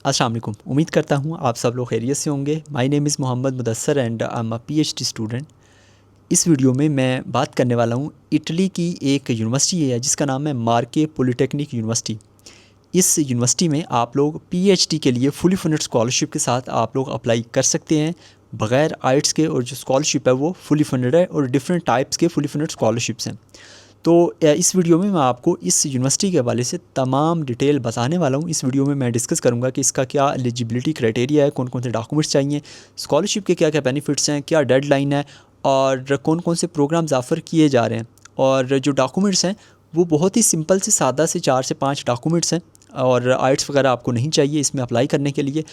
अस्सलाम वालेकुम। उम्मीद करता हूँ आप सब लोग खैरियत से होंगे। My name is Mohammad Mudassar and I am a PhD student. इस वीडियो में मैं बात करने वाला हूँ इटली की एक यूनिवर्सिटी है जिसका नाम है मार्के पॉलिटेक्निक यूनिवर्सिटी। इस यूनिवर्सिटी में आप लोग पीएचडी के लिए फुली फंडेड स्कॉलरशिप के साथ आप लोग अप्लाई कर सकते हैं बग़ैर आइट्स के, और जो स्कॉलरशिप है वो फुली फंडेड है और डिफरेंट टाइप्स के फुली फंडेड स्कॉलरशिप्स हैं। तो इस वीडियो में मैं आपको इस यूनिवर्सिटी के हवाले से तमाम डिटेल बताने वाला हूँ। इस वीडियो में मैं डिस्कस करूँगा कि इसका क्या एलिजिबिलिटी क्राइटेरिया है, कौन कौन से डॉक्यूमेंट्स चाहिए, स्कॉलरशिप के क्या क्या बेनिफिट्स हैं, क्या डेडलाइन है और कौन कौन से प्रोग्राम्स ऑफ़र किए जा रहे हैं। और जो डॉक्यूमेंट्स हैं वो बहुत ही सिंपल से सादा से 4 से 5 डॉक्यूमेंट्स हैं और आइट्स वगैरह आपको नहीं चाहिए इसमें अप्लाई करने के लिए।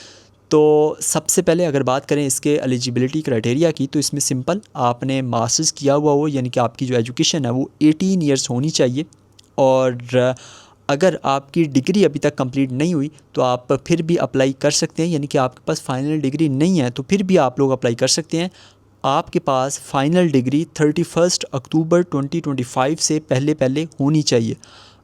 तो सबसे पहले अगर बात करें इसके एलिजिबिलिटी क्राइटेरिया की, तो इसमें सिंपल आपने मास्टर्स किया हुआ हो, यानी कि आपकी जो एजुकेशन है वो 18 ईयर्स होनी चाहिए। और अगर आपकी डिग्री अभी तक कंप्लीट नहीं हुई तो आप फिर भी अप्लाई कर सकते हैं, यानी कि आपके पास फ़ाइनल डिग्री नहीं है तो फिर भी आप लोग अप्लाई कर सकते हैं। आपके पास फ़ाइनल डिग्री 31 अक्टूबर 2025 से पहले पहले होनी चाहिए।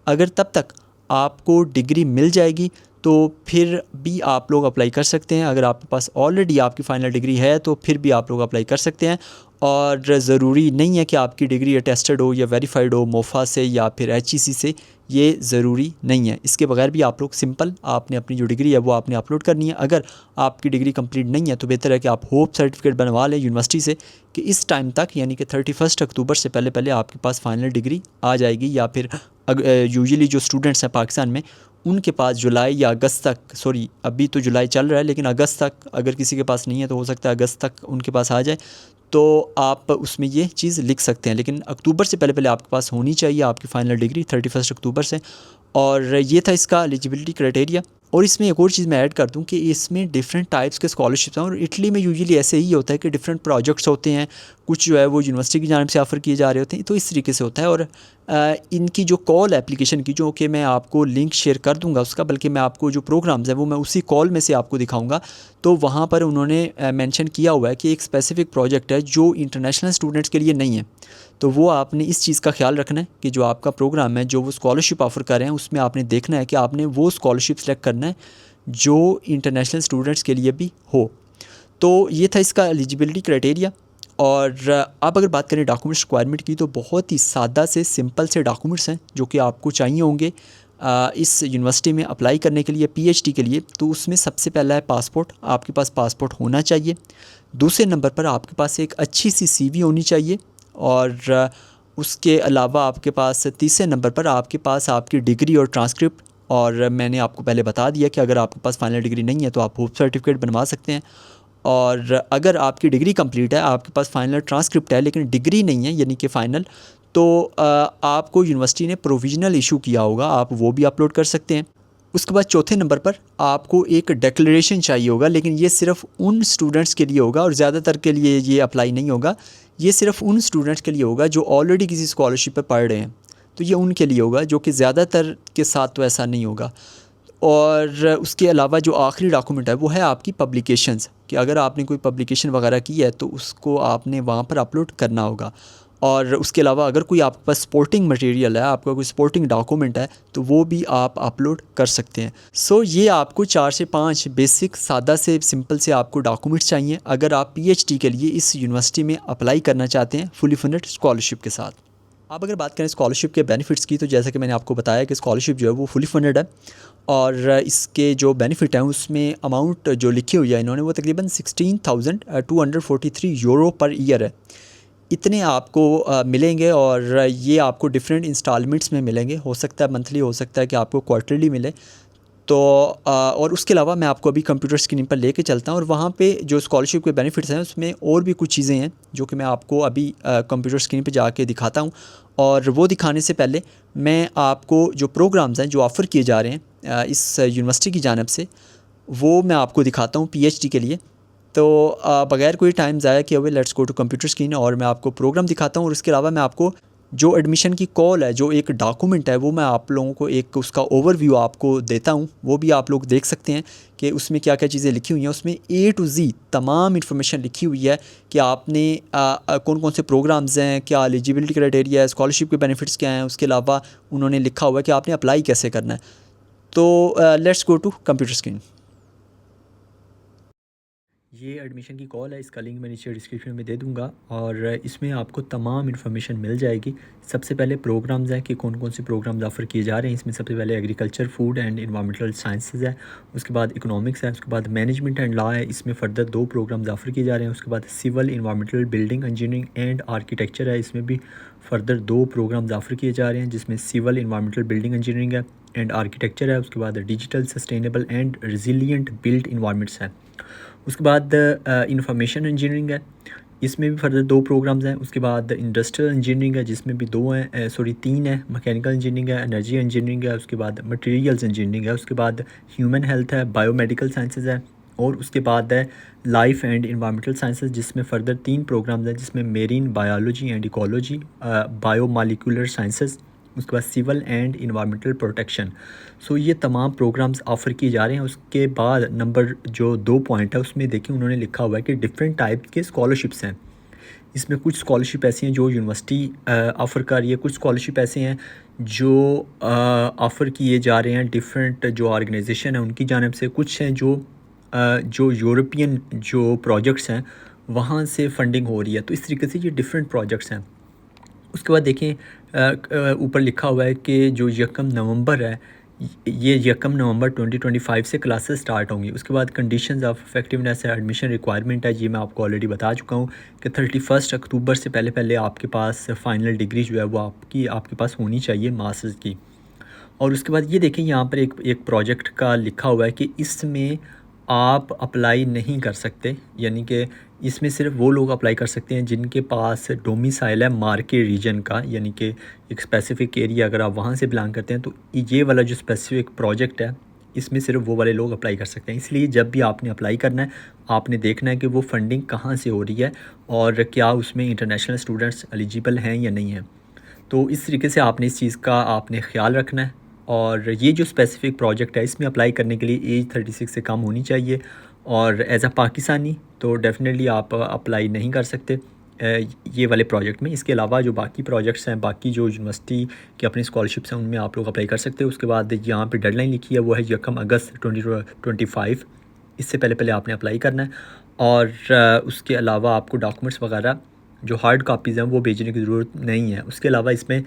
अगर तब तक आपको डिग्री मिल जाएगी तो फिर भी आप लोग अप्लाई कर सकते हैं। अगर आपके पास ऑलरेडी आपकी फ़ाइनल डिग्री है तो फिर भी आप लोग अप्लाई कर सकते हैं। और ज़रूरी नहीं है कि आपकी डिग्री अटेस्टेड हो या वेरीफाइड हो मोफा से या फिर एचईसी से, ये ज़रूरी नहीं है। इसके बगैर भी आप लोग सिंपल आपने अपनी जो डिग्री है वो आपने अपलोड करनी है। अगर आपकी डिग्री कंप्लीट नहीं है तो बेहतर है कि आप होप सर्टिफिकेट बनवा लें यूनिवर्सिटी से कि इस टाइम तक, यानी कि 31 अक्टूबर से पहले पहले आपके पास फ़ाइनल डिग्री आ जाएगी। या फिर यूजुअली जो स्टूडेंट्स हैं पाकिस्तान में उनके पास जुलाई या अगस्त तक, सॉरी अभी तो जुलाई चल रहा है लेकिन अगस्त तक अगर किसी के पास नहीं है तो हो सकता है अगस्त तक उनके पास आ जाए, तो आप उसमें ये चीज़ लिख सकते हैं। लेकिन अक्टूबर से पहले पहले आपके पास होनी चाहिए आपकी फ़ाइनल डिग्री 31 अक्टूबर से। और ये था इसका एलिजिबिलिटी क्राइटेरिया। और इसमें एक और चीज़ मैं ऐड कर दूं कि इसमें डिफरेंट टाइप्स के स्कॉलरशिप्स हैं और इटली में यूजुअली ऐसे ही होता है कि डिफरेंट प्रोजेक्ट्स होते हैं, कुछ जो है वो यूनिवर्सिटी की जानिब से ऑफ़र किए जा रहे होते हैं, तो इस तरीके से होता है। और इनकी जो कॉल एप्लीकेशन की, जो कि मैं आपको लिंक शेयर कर दूंगा उसका, बल्कि मैं आपको जो प्रोग्राम्स हैं वो मैं उसी कॉल में से आपको दिखाऊंगा, तो वहाँ पर उन्होंने मेंशन किया हुआ है कि एक स्पेसिफ़िक प्रोजेक्ट है जो इंटरनेशनल स्टूडेंट्स के लिए नहीं है। तो वो आपने इस चीज़ का ख्याल रखना है कि जो आपका प्रोग्राम है, जो वो स्कॉलरशिप ऑफ़र कर रहे हैं, उसमें आपने देखना है कि आपने वो स्कॉलरशिप सेलेक्ट करना है जो इंटरनेशनल स्टूडेंट्स के लिए भी हो। तो ये था इसका एलिजिबिलिटी क्राइटेरिया। और अब अगर बात करें डॉक्यूमेंट्स रिक्वायरमेंट की, तो बहुत ही सादा से सिंपल से डॉक्यूमेंट्स हैं जो कि आपको चाहिए होंगे इस यूनिवर्सिटी में अप्लाई करने के लिए, पीएचडी के लिए। तो उसमें सबसे पहला है पासपोर्ट। आपके पास पासपोर्ट होना चाहिए। दूसरे नंबर पर आपके पास एक अच्छी सी सीवी होनी चाहिए। और उसके अलावा आपके पास तीसरे नंबर पर आपके पास आपकी डिग्री और ट्रांसक्रिप्ट। और मैंने आपको पहले बता दिया कि अगर आपके पास फाइनल डिग्री नहीं है तो आप होप सर्टिफिकेट बनवा सकते हैं। और अगर आपकी डिग्री कंप्लीट है, आपके पास फाइनल ट्रांसक्रिप्ट है लेकिन डिग्री नहीं है यानी कि फ़ाइनल, तो आपको यूनिवर्सिटी ने प्रोविज़नल इशू किया होगा, आप वो भी अपलोड कर सकते हैं। उसके बाद चौथे नंबर पर आपको एक डिक्लेरेशन चाहिए होगा, लेकिन ये सिर्फ़ उन स्टूडेंट्स के लिए होगा और ज़्यादातर के लिए ये अप्लाई नहीं होगा। ये सिर्फ़ उन स्टूडेंट्स के लिए होगा जो ऑलरेडी किसी स्कॉलरशिप पर पढ़ रहे हैं, तो ये उनके लिए होगा, जो कि ज़्यादातर के साथ तो ऐसा नहीं होगा। और उसके अलावा जो आखिरी डॉक्यूमेंट है वो है आपकी पब्लिकेशंस, कि अगर आपने कोई पब्लिकेशन वगैरह की है तो उसको आपने वहाँ पर अपलोड करना होगा। और उसके अलावा अगर कोई आपके पास स्पोर्टिंग मटेरियल है, आपका कोई स्पोर्टिंग डॉक्यूमेंट है, तो वो भी आप अपलोड कर सकते हैं। सो ये आपको 4 से 5 बेसिक सादा से सिंपल से आपको डॉक्यूमेंट्स चाहिए अगर आप पीएचडी के लिए इस यूनिवर्सिटी में अप्लाई करना चाहते हैं फुली फंडेड स्कॉलरशिप के साथ। अब अगर बात करें स्कॉलरशिप के बेनिफिट्स की, तो जैसा कि मैंने आपको बताया कि स्कॉलरशिप जो है वो फुली फंडेड है और इसके जो बेनिफिट हैं उसमें अमाउंट जो लिखी हुई है इन्होंने वो तकरीबन 16,243 यूरो पर ईयर है। इतने आपको मिलेंगे और ये आपको डिफरेंट इंस्टॉलमेंट्स में मिलेंगे। हो सकता है मंथली, हो सकता है कि आपको क्वार्टरली मिले। तो और उसके अलावा मैं आपको अभी कंप्यूटर स्क्रीन पर लेके चलता हूँ और वहाँ पे जो स्कॉलरशिप के बेनिफिट्स हैं उसमें और भी कुछ चीज़ें हैं जो कि मैं आपको अभी कंप्यूटर स्क्रीन पे जाके दिखाता हूँ। और वो दिखाने से पहले मैं आपको जो प्रोग्राम्स हैं जो ऑफ़र किए जा रहे हैं इस यूनिवर्सिटी की जानिब से, वो मैं आपको दिखाता हूँ पीएचडी के लिए। तो बगैर कोई टाइम ज़ाया किए हुए let's go to computer screen और मैं आपको प्रोग्राम दिखाता हूँ। और उसके अलावा मैं आपको जो एडमिशन की कॉल है, जो एक डॉक्यूमेंट है, वो मैं आप लोगों को एक उसका ओवरव्यू आपको देता हूँ। वो भी आप लोग देख सकते हैं कि उसमें क्या क्या चीज़ें लिखी हुई हैं। उसमें A to Z तमाम इन्फॉर्मेशन लिखी हुई है कि आपने कौन कौन से प्रोग्राम्स हैं, क्या एलिजिबिलिटी क्राइटेरिया है, स्कॉलरशिप के बेनिफिट्स क्या हैं। उसके अलावा उन्होंने लिखा हुआ है कि आपने अप्लाई कैसे करना है। तो let's go to computer screen. ये एडमिशन की कॉल है, इसका लिंक मैं नीचे डिस्क्रिप्शन में दे दूँगा और इसमें आपको तमाम इन्फॉर्मेशन मिल जाएगी। सबसे पहले प्रोग्राम्स हैं कि कौन कौन से प्रोग्राम्स ऑफ़र किए जा रहे हैं। इसमें सबसे पहले agriculture, food and environmental sciences है, उसके बाद इकोनॉमिक्स है, उसके बाद मैनेजमेंट एंड लॉ है। इसमें फ़र्दर 2 प्रोग्राम्स ऑफ़र किए जा रहे हैं। उसके बाद civil, environmental, building engineering and architecture है। इसमें भी फ़र्दर 2 प्रोग्राम्स ऑफ़र किए जा रहे हैं, जिसमें सिविल, एनवायरमेंटल, बिल्डिंग इंजीनियरिंग है एंड आर्किटेक्चर है। उसके बाद digital, sustainable and resilient built environments है। उसके बाद इंफॉर्मेशन इंजीनियरिंग है, इसमें भी फर्दर 2 प्रोग्राम्स हैं। उसके बाद इंडस्ट्रियल इंजीनियरिंग है, जिसमें भी 2 हैं, 3 है। मैकेनिकल इंजीनियरिंग है, एनर्जी इंजीनियरिंग है, उसके बाद मटेरियल्स इंजीनियरिंग है, उसके बाद ह्यूमन हेल्थ है, बायोमेडिकल साइंसेज है और उसके बाद है लाइफ एंड एनवायरमेंटल साइंसेज, जिसमें फ़र्दर 3 प्रोग्राम्स हैं, जिसमें marine biology and ecology, biomolecular sciences, उसके बाद सिविल एंड एनवायरमेंटल प्रोटेक्शन। सो ये तमाम प्रोग्राम्स ऑफ़र किए जा रहे हैं। उसके बाद नंबर जो 2 पॉइंट है उसमें देखिए उन्होंने लिखा हुआ है कि डिफरेंट टाइप के स्कॉलरशिप्स हैं। इसमें कुछ स्कॉलरशिप ऐसी हैं जो यूनिवर्सिटी ऑफ़र कर रही है, कुछ स्कॉलरशिप ऐसे हैं जो ऑफ़र किए जा रहे हैं डिफरेंट जो ऑर्गेनाइजेशन है उनकी जानिब से, कुछ हैं जो यूरोपियन जो प्रोजेक्ट्स हैं वहाँ से फंडिंग हो रही है। तो इस तरीके से ये डिफरेंट प्रोजेक्ट्स हैं। उसके बाद देखें ऊपर लिखा हुआ है कि जो 1 नवंबर है, ये 1 नवंबर 2025 से क्लासेस स्टार्ट होंगी। उसके बाद कंडीशंस ऑफ इफेक्टिवनेस है, एडमिशन रिक्वायरमेंट है, ये मैं आपको ऑलरेडी बता चुका हूँ कि 31 अक्टूबर से पहले पहले आपके पास फ़ाइनल डिग्री जो है वो आपके पास होनी चाहिए मास्टर्स की। और उसके बाद ये देखें यहाँ पर एक प्रोजेक्ट का लिखा हुआ है कि इसमें आप अप्लाई नहीं कर सकते, यानी कि इसमें सिर्फ वो लोग अप्लाई कर सकते हैं जिनके पास डोमिसाइल है मार्के रीजन का, यानी कि एक स्पेसिफ़िक एरिया अगर आप वहाँ से बिलोंग करते हैं तो ये वाला जो स्पेसिफ़िक प्रोजेक्ट है इसमें सिर्फ वो वाले लोग अप्लाई कर सकते हैं। इसलिए जब भी आपने अप्लाई करना है आपने देखना है कि वो फंडिंग कहाँ से हो रही है और क्या उसमें इंटरनेशनल स्टूडेंट्स एलिजिबल हैं या नहीं हैं। तो इस तरीके से आपने इस चीज़ का आपने ख्याल रखना है। और ये जो स्पेसिफ़िक प्रोजेक्ट है इसमें अप्लाई करने के लिए एज 36 से कम होनी चाहिए और एज़ अ पाकिस्तानी तो डेफ़िनेटली आप अप्लाई नहीं कर सकते ये वाले प्रोजेक्ट में। इसके अलावा जो बाकी प्रोजेक्ट्स हैं, बाकी जो यूनिवर्सिटी की अपनी स्कॉलरशिप्स हैं उनमें आप लोग अप्लाई कर सकते हो। उसके बाद यहाँ पे डेडलाइन लिखी है वो है 1 अगस्त 2025, इससे पहले पहले आपने अप्लाई करना है। और उसके अलावा आपको डॉक्यूमेंट्स वगैरह जो हार्ड कापीज़ हैं वो भेजने की ज़रूरत नहीं है। उसके अलावा इसमें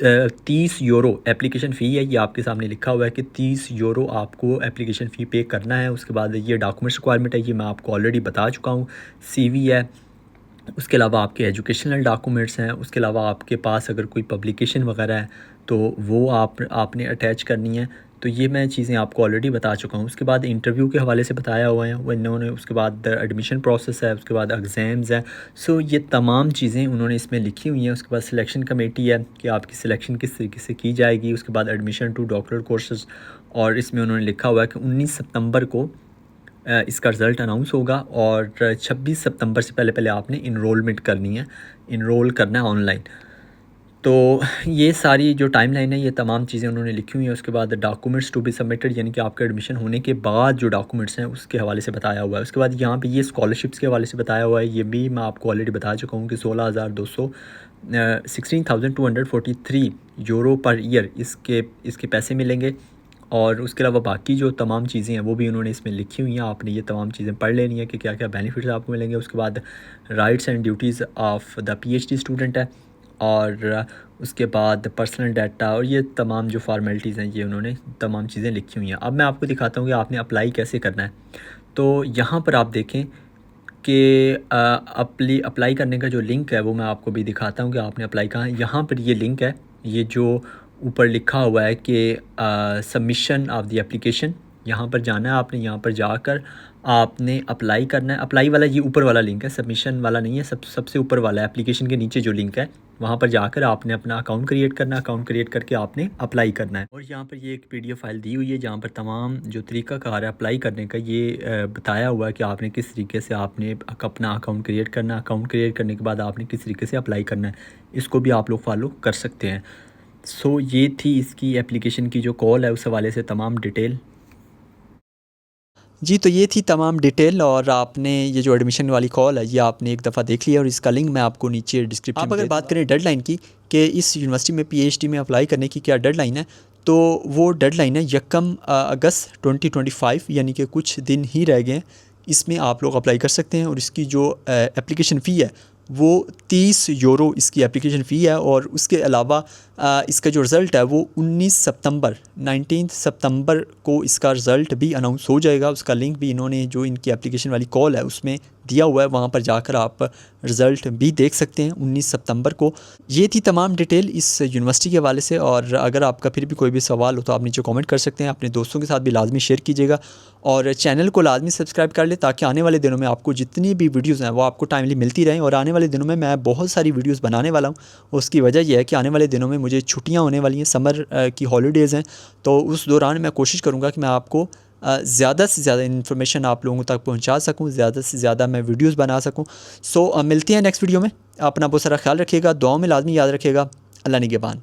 30 यूरो एप्लीकेशन फ़ी है, ये आपके सामने लिखा हुआ है कि 30 यूरो आपको एप्लीकेशन फ़ी पे करना है। उसके बाद ये डॉक्यूमेंट्स रिक्वायरमेंट है, ये मैं आपको ऑलरेडी बता चुका हूँ। सीवी है, उसके अलावा आपके एजुकेशनल डॉक्यूमेंट्स हैं, उसके अलावा आपके पास अगर कोई पब्लिकेशन वगैरह है तो वो आपने अटैच करनी है। तो ये मैं चीज़ें आपको ऑलरेडी बता चुका हूँ। उसके बाद इंटरव्यू के हवाले से बताया हुआ है वो इन्होंने। उसके बाद एडमिशन प्रोसेस है, उसके बाद एग्ज़ाम्स हैं। सो ये तमाम चीज़ें उन्होंने इसमें लिखी हुई हैं। उसके बाद सिलेक्शन कमेटी है कि आपकी सिलेक्शन किस तरीके से की जाएगी। उसके बाद एडमिशन टू डॉक्टरल कोर्सेज़, और इसमें उन्होंने लिखा हुआ है कि 19 सितंबर को इसका रिज़ल्ट अनाउंस होगा और 26 सितंबर से पहले पहले आपने इनरोलमेंट करनी है, इनरोल करना है ऑनलाइन। तो ये सारी जो टाइमलाइन है ये तमाम चीज़ें उन्होंने लिखी हुई हैं। उसके बाद डॉक्यूमेंट्स टू बी सबमिटेड, यानी कि आपका एडमिशन होने के बाद जो डॉक्यूमेंट्स हैं उसके हवाले से बताया हुआ है। उसके बाद यहाँ पे ये स्कॉलरशिप्स के हवाले से बताया हुआ है, ये भी मैं आपको ऑलरेडी बता चुका हूँ कि 16,243 यूरो पर ईयर इसके पैसे मिलेंगे। और उसके अलावा बाकी जो तमाम चीज़ें हैं वो भी उन्होंने इसमें लिखी हुई हैं, आपने ये तमाम चीज़ें पढ़ लेनी है कि क्या क्या बेनिफिट्स आपको मिलेंगे। उसके बाद rights and duties of the PhD student है, और उसके बाद पर्सनल डाटा और ये तमाम जो फार्मेलिटीज़ हैं ये उन्होंने तमाम चीज़ें लिखी हुई हैं। अब मैं आपको दिखाता हूँ कि आपने अप्लाई कैसे करना है। तो यहाँ पर आप देखें कि अप्लाई करने का जो लिंक है वो मैं आपको भी दिखाता हूँ कि आपने अप्लाई कहाँ है। यहाँ पर ये लिंक है, ये जो ऊपर लिखा हुआ है कि सबमिशन ऑफ द एप्लीकेशन, यहाँ पर जाना है आपने। यहाँ पर जाकर आपने अप्लाई करना है। अप्लाई वाला ये ऊपर वाला लिंक है, सबमिशन वाला नहीं है, सबसे ऊपर वाला है। एप्लीकेशन के नीचे जो लिंक है वहाँ पर जाकर आपने अपना अकाउंट क्रिएट करना है। अकाउंट क्रिएट करके आपने अप्लाई करना है। और यहाँ पर ये एक PDF फाइल दी हुई है जहाँ पर तमाम जो तरीक़ाकार है अप्लाई करने का ये बताया हुआ है कि आपने किस तरीके से आपने अपना अकाउंट क्रिएट करना है। अकाउंट क्रिएट करने के बाद आपने किस तरीके से अप्लाई करना है, इसको भी आप लोग फॉलो कर सकते हैं। सो ये थी इसकी एप्लीकेशन की जो कॉल है उस हवाले से तमाम डिटेल। जी, तो ये थी तमाम डिटेल और आपने ये जो एडमिशन वाली कॉल है ये आपने एक दफ़ा देख लिया और इसका लिंक मैं आपको नीचे डिस्क्रिप्शन में। आप अगर बात करें डेडलाइन की कि इस यूनिवर्सिटी में PhD में अप्लाई करने की क्या डेडलाइन है, तो वो डेडलाइन है 1 अगस्त 2025, यानी कि कुछ दिन ही रह गए हैं इसमें आप लोग अप्लाई कर सकते हैं। और इसकी जो एप्लीकेशन फ़ी है वो 30 यूरो इसकी एप्लीकेशन फ़ी है। और उसके अलावा इसका जो रिज़ल्ट है वो 19 सितंबर को इसका रिज़ल्ट भी अनाउंस हो जाएगा। उसका लिंक भी इन्होंने जो इनकी एप्लीकेशन वाली कॉल है उसमें दिया हुआ है, वहाँ पर जाकर आप रिज़ल्ट भी देख सकते हैं 19 सितंबर को। ये थी तमाम डिटेल इस यूनिवर्सिटी के हवाले से। और अगर आपका फिर भी कोई भी सवाल हो तो आप नीचे कमेंट कर सकते हैं। अपने दोस्तों के साथ भी लाजमी शेयर कीजिएगा और चैनल को लाजमी सब्सक्राइब कर ले, ताकि आने वाले दिनों में आपको जितनी भी वीडियोज़ हैं वो आपको टाइमली मिलती रहें। और आने वाले दिनों में मैं बहुत सारी वीडियोज़ बनाने वाला हूँ। उसकी वजह यह है कि आने वाले दिनों में मुझे छुट्टियाँ होने वाली हैं, समर की हॉलीडेज़ हैं, तो उस दौरान मैं कोशिश करूँगा कि मैं आपको ज़्यादा से ज़्यादा इन्फॉर्मेशन आप लोगों तक पहुंचा सकूं, ज़्यादा से ज़्यादा मैं वीडियोस बना सकूं। सो मिलते हैं नेक्स्ट वीडियो में। अपना बहुत सारा ख्याल रखिएगा, दुआओं में लाजमी याद रखिएगा। अल्लाह निगहबान।